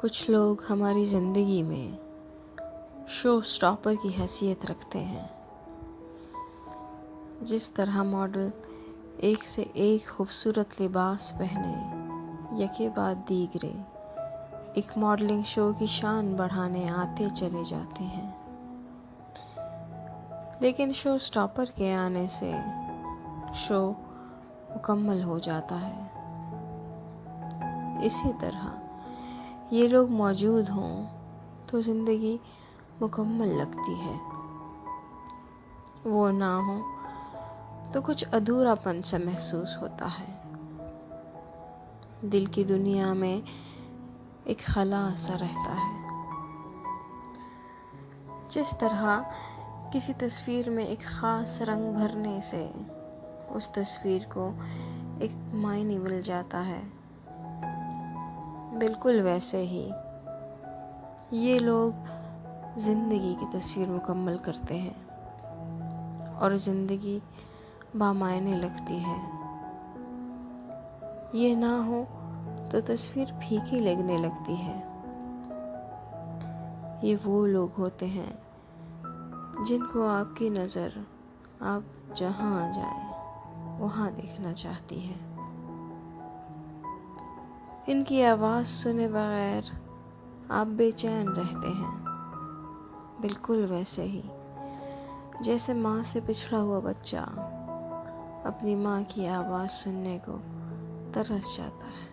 कुछ लोग हमारी ज़िंदगी में शो स्टॉपर की हैसियत रखते हैं। जिस तरह मॉडल एक से एक खूबसूरत लिबास पहने यके बाद दीगरे एक मॉडलिंग शो की शान बढ़ाने आते चले जाते हैं, लेकिन शो स्टॉपर के आने से शो मुकम्मल हो जाता है। इसी तरह ये लोग मौजूद हों तो ज़िंदगी मुकम्मल लगती है, वो ना हो तो कुछ अधूरापन सा महसूस होता है। दिल की दुनिया में एक खला सा रहता है। जिस तरह किसी तस्वीर में एक ख़ास रंग भरने से उस तस्वीर को एक मायने मिल जाता है, बिल्कुल वैसे ही ये लोग ज़िंदगी की तस्वीर मुकम्मल करते हैं और ज़िंदगी बामायने लगती है। ये ना हो तो तस्वीर फीकी लगने लगती है। ये वो लोग होते हैं जिनको आपकी नज़र आप जहाँ जाए वहाँ देखना चाहती है। इनकी आवाज़ सुने बगैर आप बेचैन रहते हैं, बिल्कुल वैसे ही जैसे माँ से पिछड़ा हुआ बच्चा अपनी माँ की आवाज़ सुनने को तरस जाता है।